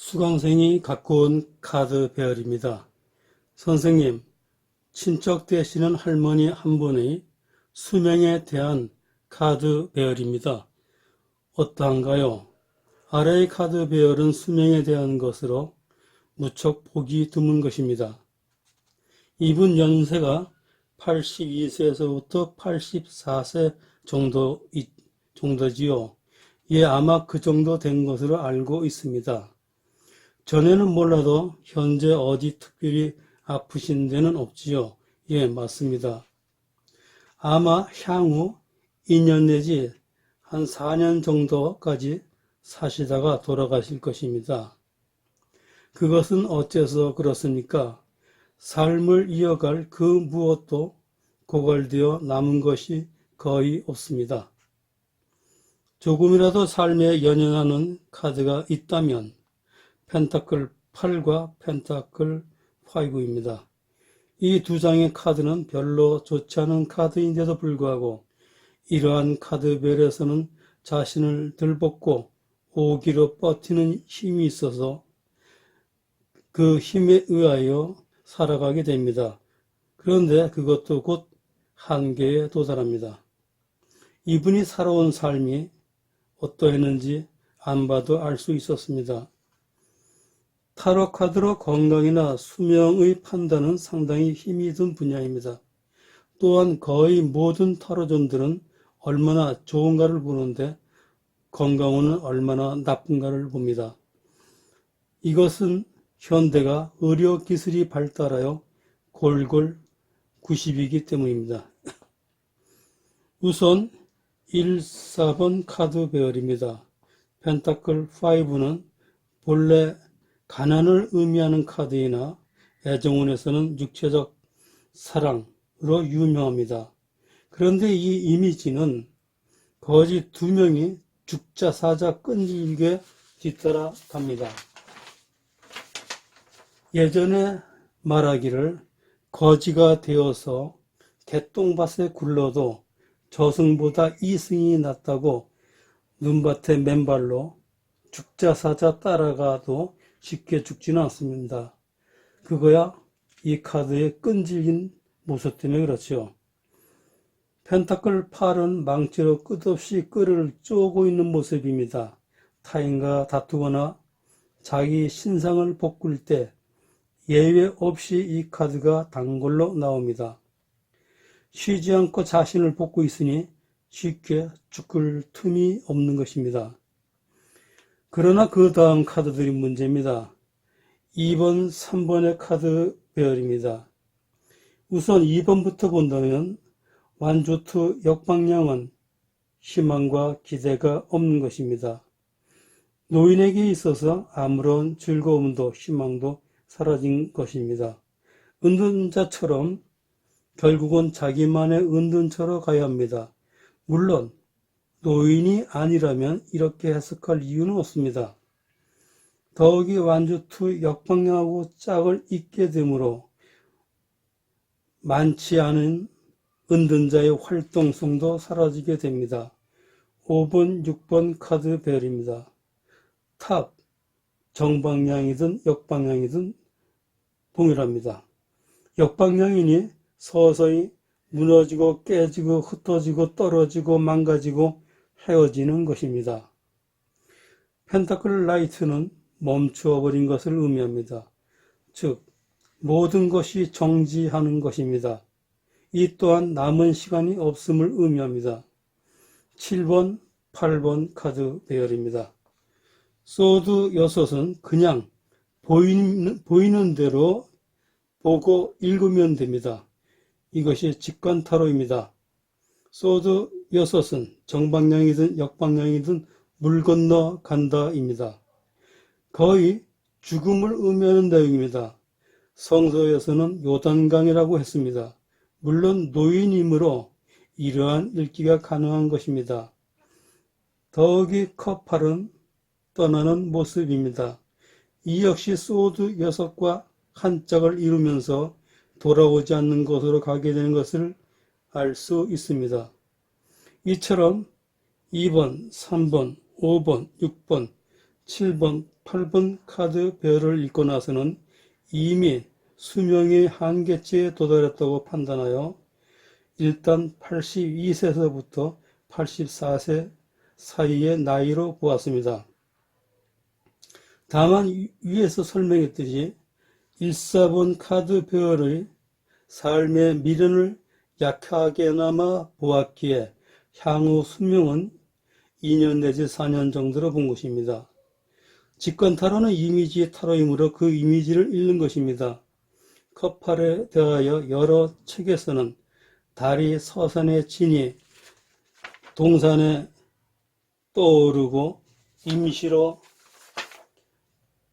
수강생이 갖고 온 카드 배열입니다. 선생님, 친척 되시는 할머니 한 분의 수명에 대한 카드 배열입니다. 어떠한가요? 아래의 카드 배열은 수명에 대한 것으로 무척 보기 드문 것입니다. 이분 연세가 82세에서부터 84세 정도지요. 예, 아마 그 정도 된 것으로 알고 있습니다. 전에는 몰라도 현재 어디 특별히 아프신 데는 없지요. 예, 맞습니다. 아마 향후 2년 내지 한 4년 정도까지 사시다가 돌아가실 것입니다. 그것은 어째서 그렇습니까? 삶을 이어갈 그 무엇도 고갈되어 남은 것이 거의 없습니다. 조금이라도 삶에 연연하는 카드가 있다면 펜타클 8과 펜타클 5입니다. 이 두 장의 카드는 별로 좋지 않은 카드인데도 불구하고 이러한 카드별에서는 자신을 들벗고 오기로 버티는 힘이 있어서 그 힘에 의하여 살아가게 됩니다. 그런데 그것도 곧 한계에 도달합니다. 이분이 살아온 삶이 어떠했는지 안 봐도 알 수 있었습니다. 타로 카드로 건강이나 수명의 판단은 상당히 힘이 든 분야입니다. 또한 거의 모든 타로점들은 얼마나 좋은가를 보는데 건강운은 얼마나 나쁜가를 봅니다. 이것은 현대가 의료기술이 발달하여 골골 90이기 때문입니다. 우선 1, 4번 카드 배열입니다. 펜타클 5는 본래 가난을 의미하는 카드이나 애정운에서는 육체적 사랑으로 유명합니다. 그런데 이 이미지는 거지 두 명이 죽자 사자 끈질기게 뒤따라 갑니다. 예전에 말하기를 거지가 되어서 개똥밭에 굴러도 저승보다 이승이 낫다고 눈밭에 맨발로 죽자 사자 따라가도 쉽게 죽지는 않습니다. 그거야 이 카드의 끈질긴 모습 때문에 그렇죠. 펜타클 8은 망치로 끝없이 끈을 쪼고 있는 모습입니다. 타인과 다투거나 자기 신상을 볶을 때 예외 없이 이 카드가 단골로 나옵니다. 쉬지 않고 자신을 볶고 있으니 쉽게 죽을 틈이 없는 것입니다. 그러나 그 다음 카드들이 문제입니다. 2번, 3번의 카드 배열입니다. 우선 2번부터 본다면 완주투 역방향은 희망과 기대가 없는 것입니다. 노인에게 있어서 아무런 즐거움도 희망도 사라진 것입니다. 은둔자처럼 결국은 자기만의 은둔처로 가야 합니다. 물론 노인이 아니라면 이렇게 해석할 이유는 없습니다. 더욱이 완주투 역방향하고 짝을 잇게 되므로 많지 않은 은둔자의 활동성도 사라지게 됩니다. 5번, 6번 카드 배열입니다. 탑, 정방향이든 역방향이든 동일합니다. 역방향이니 서서히 무너지고 깨지고 흩어지고 떨어지고 망가지고 헤어지는 것입니다. 펜타클 라이트는 멈추어버린 것을 의미합니다. 즉 모든 것이 정지하는 것입니다. 이 또한 남은 시간이 없음을 의미합니다. 7번, 8번 카드 배열입니다. 소드 6은 그냥 보이는 대로 보고 읽으면 됩니다. 이것이 직관타로입니다. 소드 6은 정방향이든 역방향이든 물 건너 간다입니다. 거의 죽음을 의미하는 내용입니다. 성서에서는 요단강이라고 했습니다. 물론 노인이므로 이러한 읽기가 가능한 것입니다. 더욱이 컵8은 떠나는 모습입니다. 이 역시 소드 6과 한 짝을 이루면서 돌아오지 않는 곳으로 가게 되는 것을 알 수 있습니다. 이처럼 2번, 3번, 5번, 6번, 7번, 8번 카드 배열을 읽고 나서는 이미 수명의 한계치에 도달했다고 판단하여 일단 82세서부터 84세 사이의 나이로 보았습니다. 다만 위에서 설명했듯이 1, 4번 카드 배열의 삶의 미련을 약하게나마 보았기에 향후 수명은 2년 내지 4년 정도로 본 것입니다. 직관타로는 이미지의 타로이므로 그 이미지를 읽는 것입니다. 커팔에 대하여 여러 책에서는 달이 서산에 지니 동산에 떠오르고 임시로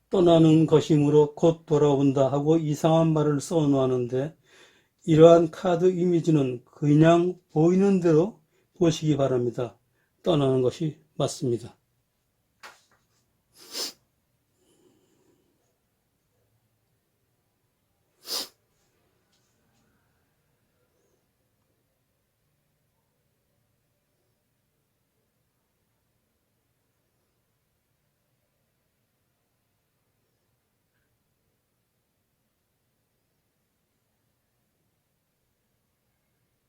떠나는 것이므로 곧 돌아온다 하고 이상한 말을 써놓았는데 이러한 카드 이미지는 그냥 보이는 대로 보시기 바랍니다. 떠나는 것이 맞습니다.